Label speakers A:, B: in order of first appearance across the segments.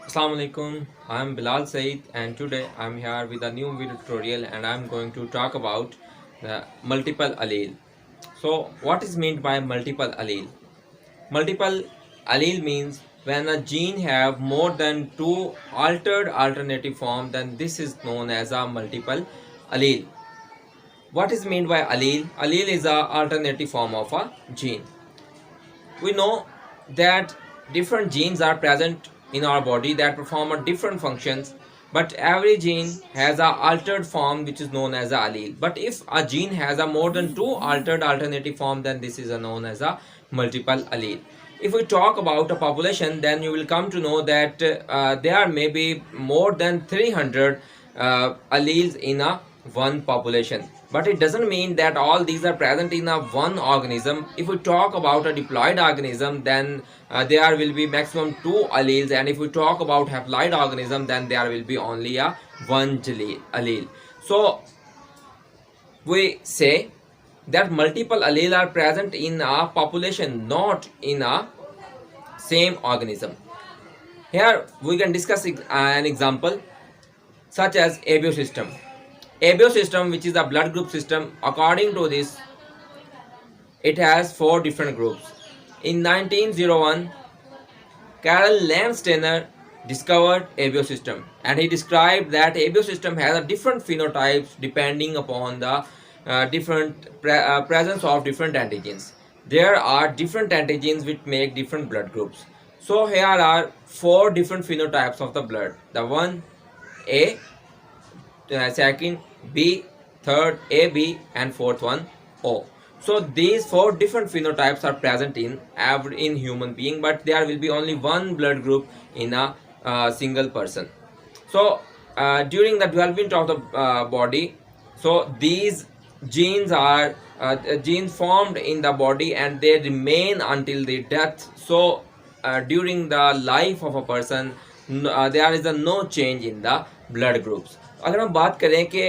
A: Assalamu alaikum. I'm Bilal Said and today I'm here with a new video tutorial and I'm going to talk about the multiple allele. So what is meant by multiple allele? Multiple allele means when a gene have more than two altered alternative form, then this is known as a multiple allele. What is meant by allele? Allele is a alternative form of a gene. We know that different genes are present in our body that perform a different functions, but every gene has a altered form which is known as a allele. But if a gene has a more than two altered alternative form, then this is a known as a multiple allele. If we talk about a population, then you will come to know that there may be more than 300 alleles in a one population, but it doesn't mean that all these are present in a one organism. If we talk about a diploid organism, then there will be maximum two alleles, and if we talk about haploid organism, then there will be only a one allele. So we say that multiple allele are present in a population, not in a same organism. Here we can discuss an example such as ABO system. ABO system, which is a blood group system, according to this, it has four different groups. In 1901, Carl Landsteiner discovered ABO system, and he described that ABO system has a different phenotypes depending upon the presence of different antigens. There are different antigens which make different blood groups. So here are four different phenotypes of the blood. The one A, second B, third AB, and fourth one O. So these four different phenotypes are present in human being, but there will be only one blood group in a single person. So during the development of the body, so these genes are genes formed in the body and they remain until the death. So during the life of a person, there is no change in the blood groups. अगर हम बात करें कि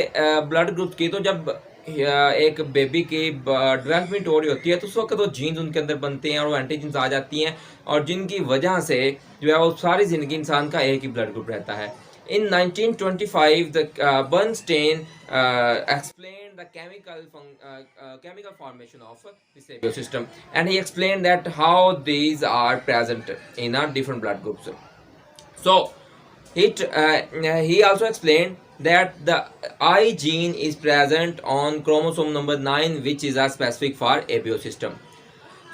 A: blood group की, तो जब एक baby की डेवलपमेंट हो रही होती है तो उस वक्त तो जीन्स उनके अंदर बनते हैं और वो एंटीजेंस आ जाती हैं, और जिनकी वजह से जो है वो सारी ज़िंदगी इंसान का एक ही ब्लड ग्रुप रहता है. In 1925, the Bernstein explained the chemical formation of this ABO system, and he explained that how these are present in our different blood groups. So he also explained that the I gene is present on chromosome number 9, which is specific for ABO system.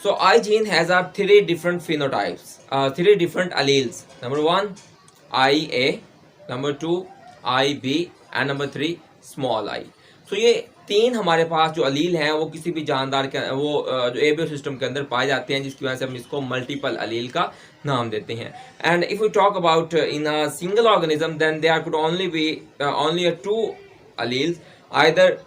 A: So I gene has three different phenotypes, three different alleles. Number 1, IA, number 2, IB, and number 3, small I. So ये तीन हमारे पास जो अलील हैं वो किसी भी जानदार के वो जो एबियो सिस्टम के अंदर पाए जाते हैं, जिसकी वजह से हम इसको मल्टीपल अलील का नाम देते हैं. And if we talk about in a single organism, then there could only be only two alleles, either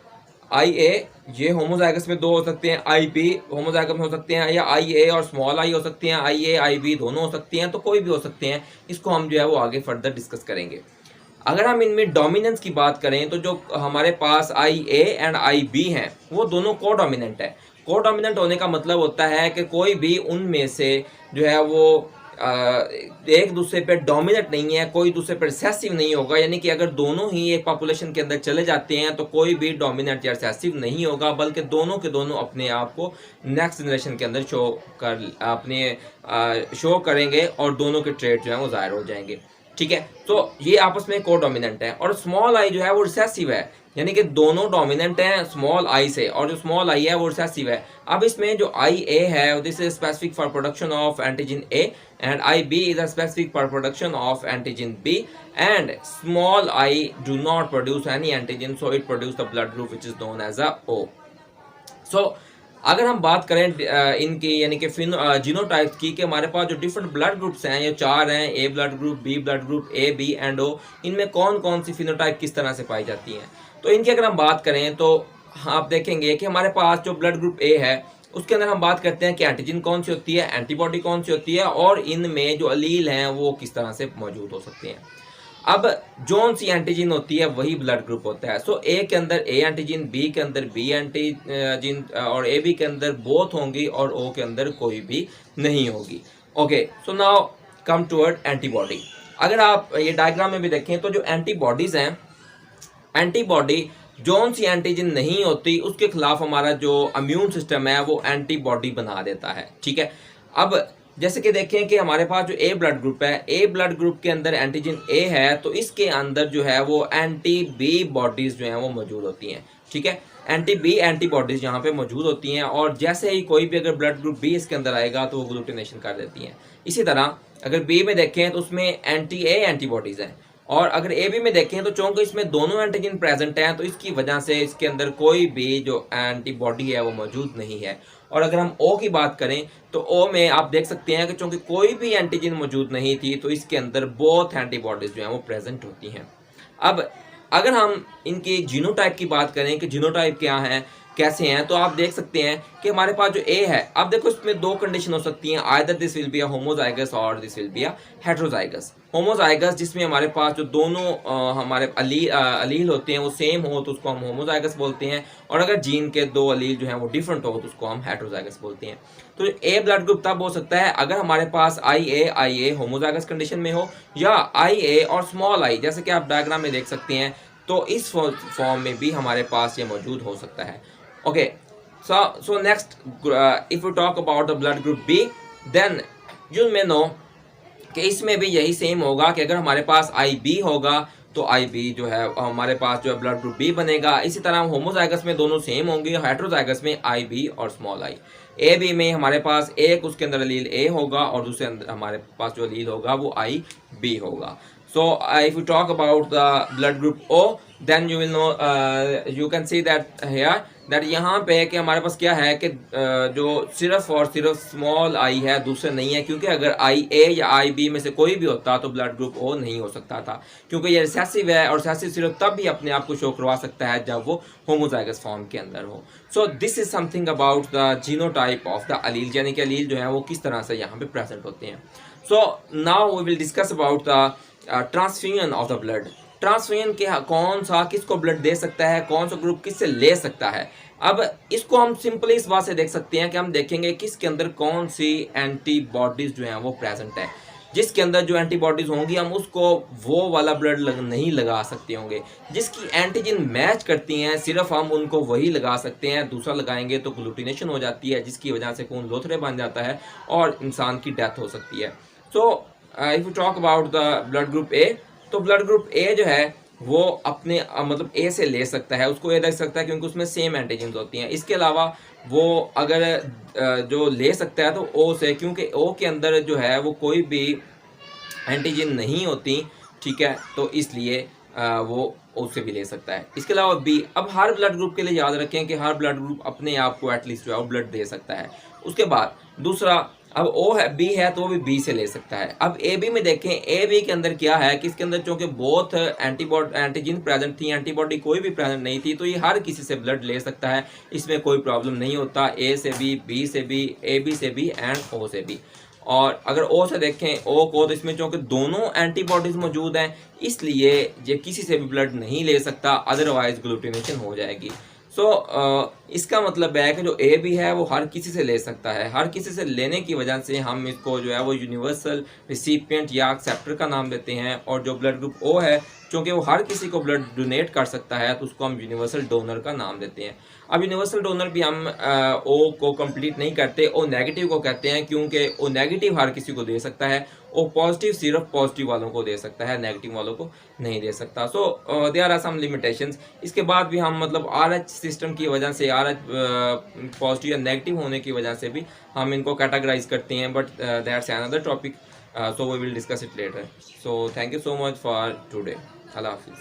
A: IA, ये होमोजाइगस में दो हो सकते हैं, IB होमोजाइगस में हो सकते हैं, या IA और स्मॉल I हो सकते हैं, IA IB दोनों हो सकते हैं, तो कोई भी हो सकते हैं. इसको हम जो है वो आगे फर्दर डिस्कस करेंगे. अगर हम इनमें डोमिनेंस की बात करें, तो जो हमारे पास IA एंड IB हैं वो दोनों को डोमिनेंट है. को डोमिनेंट होने का मतलब होता है कि कोई भी उनमें से जो है वो एक दूसरे पे डोमिनेट नहीं है, कोई दूसरे पर रिसेसिव नहीं होगा. यानी कि अगर दोनों ही एक पॉपुलेशन के अंदर चले जाते हैं तो कोई भी डोमिनेंट या रिसेसिव नहीं होगा, बल्कि दोनों के दोनों अपने आप को नेक्स्ट जनरेशन के अंदर शो करेंगे और दोनों के ट्रेड जो है वो जाहिर हो जाएंगे. ठीक है, तो ये आपस में को डोमिनेंट है. और स्मॉल आई जो है वो रिसेसिव है, यानी कि दोनों डोमिनेंट हैं स्मॉल आई से, और जो स्मॉल आई है वो रिसेसिव है. अब इसमें जो आई ए है, this is specific for production of antigen A, and I B is specific for production of antigen B, and small I do not produce any antigen, so it produce the blood group which is known as a O. So अगर हम बात करें इनकी यानी कि genotypes की, कि हमारे पास जो डिफरेंट ब्लड ग्रुप्स हैं ये चार हैं, A blood group, B blood group, A B and O, इनमें कौन कौन सी फिनोटाइप किस तरह से पाई जाती हैं. तो इनकी अगर हम बात करें तो आप देखेंगे कि हमारे पास जो ब्लड ग्रुप ए है उसके अंदर हम बात करते हैं कि एंटीजन कौन सी होती है, एंटीबॉडी कौन सी होती है, और इनमें जो अलील हैं वो किस तरह से मौजूद हो सकते हैं. अब जोन सी एंटीजन होती है वही ब्लड ग्रुप होता है. सो ए के अंदर ए एंटीजन, बी के अंदर बी एंटीजन, और ए बी के अंदर बोथ होंगी, और ओ के अंदर कोई भी नहीं होगी. Okay, so now come toward antibody. अगर आप ये डायग्राम में भी देखें तो जो एंटीबॉडीज हैं, एंटीबॉडी जौन सी एंटीजन नहीं होती उसके खिलाफ हमारा जो इम्यून सिस्टम है वो एंटीबॉडी बना देता है, ठीक है। अब जैसे कि देखें कि हमारे पास जो ए ब्लड ग्रुप है, ए ब्लड ग्रुप के अंदर एंटीजन ए है, तो इसके अंदर जो है वो एंटी बी बॉडीज जो हैं वो मौजूद होती हैं, ठीक है। एंटी बी एंटीबॉडीज यहाँ पे मौजूद होती हैं, और जैसे ही कोई भी अगर ब्लड ग्रुप बी इसके अंदर आएगा तो वो ग्लूटिनेशन कर देती हैं। इसी तरह अगर बी में देखें तो उसमें एंटी ए एंटीबॉडीज हैं, और अगर ए बी में देखें तो चूंकि इसमें दोनों एंटीजन प्रेजेंट हैं तो इसकी वजह से इसके अंदर कोई भी जो एंटीबॉडी है वो मौजूद नहीं है। और अगर हम ओ की बात करें तो ओ में आप देख सकते हैं कि चूंकि कोई भी एंटीजन मौजूद नहीं थी तो इसके अंदर बोथ एंटीबॉडीज जो हैं वो प्रेजेंट होती हैं। अब अगर हम इनकी जीनोटाइप की बात करें कि जीनोटाइप क्या है, कैसे हैं, तो आप देख सकते हैं कि हमारे पास जो ए है, अब देखो इसमें दो कंडीशन हो सकती हैं, either this will be a homozygous और this will be a heterozygous. Homozygous जिसमें हमारे पास जो दोनों हमारे अलील होते हैं वो सेम हो तो उसको हम होमोजाइगस बोलते हैं, और अगर जीन के दो अलील जो हैं वो डिफरेंट हो तो उसको हम हेटेरोजाइगस बोलते हैं। तो ए ब्लड ग्रुप तब हो सकता है अगर हमारे पास आई ए होमोजाइगस कंडीशन में हो, या आई ए और स्मॉल आई, जैसे कि आप डायग्राम में देख सकते हैं, तो इस फॉर्म में भी हमारे पास ये मौजूद हो सकता है। Okay, so next, if we talk about the blood group B, then you may know कि इसमें भी यही सेम होगा कि अगर हमारे पास IB होगा तो IB जो है हमारे पास जो है ब्लड ग्रुप B बनेगा। इसी तरह होमोजाइगस में दोनों सेम होंगे, हेटेरोजाइगस में IB और स्मॉल i। AB में हमारे पास एक उसके अंदर अलील A होगा और दूसरे अंदर हमारे पास जो अलील होगा वो IB होगा। So if you talk about the blood group O, then you will know, you can see that here that यहाँ पे कि हमारे पास क्या है कि जो सिर्फ और सिर्फ स्मॉल आई है, दूसरे नहीं है, क्योंकि अगर आई ए या आई बी में से कोई भी होता तो ब्लड ग्रुप ओ नहीं हो सकता था, क्योंकि ये रिसेसिव है और रिसेसिव सिर्फ तब भी अपने आप को शो करवा सकता है जब वो होमोजाइगस फॉर्म के अंदर हो। So this is something about the genotype of the allele, यानी कि अलील जो है वो किस तरह से यहाँ पे प्रेजेंट होते हैं। So now we will discuss about the transfusion of the blood. Transfusion के कौन सा किसको ब्लड दे सकता है, कौन सा ग्रुप किससे ले सकता है। अब इसको हम सिंपली इस बात से देख सकते हैं कि हम देखेंगे किसके अंदर कौन सी एंटीबॉडीज जो हैं वो प्रेजेंट है। जिसके अंदर जो एंटीबॉडीज होंगी हम उसको वो वाला ब्लड नहीं लगा सकते होंगे। जिसकी एंटीजन मैच करती हैं सिर्फ हम उनको वही लगा सकते हैं, दूसरा लगाएंगे तो ग्लूटिनेशन हो जाती है, जिसकी वजह से खून लोथड़े बन जाता है और इंसान की डेथ हो सकती है। So if you talk about the blood group ए, तो ब्लड ग्रुप ए जो है वो अपने मतलब ए से ले सकता है, उसको ए रख सकता है क्योंकि उसमें सेम एंटीजन्स होती हैं। इसके अलावा वो अगर जो ले सकता है तो ओ से, क्योंकि ओ के अंदर जो है वो कोई भी एंटीजन नहीं होती, ठीक है, तो इसलिए वो उससे भी ले सकता है। इसके अलावा बी, अब हर ब्लड ग्रुप के लिए याद रखें कि हर ब्लड ग्रुप अपने आप को एटलीस्ट जो है वो ब्लड दे सकता है। उसके बाद दूसरा, अब ओ है बी है तो वो भी बी से ले सकता है। अब ए बी में देखें, ए बी के अंदर क्या है कि इसके अंदर चूंकि बोथ एंटीजन प्रेजेंट थी, एंटीबॉडी कोई भी प्रेजेंट नहीं थी, तो ये हर किसी से ब्लड ले सकता है, इसमें कोई प्रॉब्लम नहीं होता। ए से भी, बी से भी, ए बी से भी एंड ओ से भी। और अगर ओ से देखें ओ को, तो इसमें चूंकि दोनों एंटीबॉडीज मौजूद हैं इसलिए ये किसी से भी ब्लड नहीं ले सकता, अदरवाइज ग्लूटिनेशन हो जाएगी। सो इसका मतलब है कि जो ए बी है वो हर किसी से ले सकता है। हर किसी से लेने की वजह से हम इसको जो है वो यूनिवर्सल रिसिपिएंट या एक्सेप्टर का नाम देते हैं। और जो ब्लड ग्रुप ओ है, क्योंकि वो हर किसी को ब्लड डोनेट कर सकता है, तो उसको हम यूनिवर्सल डोनर का नाम देते हैं। अब यूनिवर्सल डोनर भी हम ओ को कंप्लीट नहीं करते, ओ नेगेटिव को कहते हैं, क्योंकि ओ नेगेटिव हर किसी को दे सकता है, ओ पॉजिटिव सिर्फ पॉजिटिव वालों को दे सकता है, नेगेटिव वालों को नहीं दे सकता। So there are some limitations. इसके बाद भी हम मतलब RH सिस्टम की वजह से, RH पॉजिटिव या नेगेटिव होने की वजह से भी हम इनको कैटेगराइज करते हैं, but that's another topic, so we will discuss it later. So thank you so much for today. Allah Hafiz.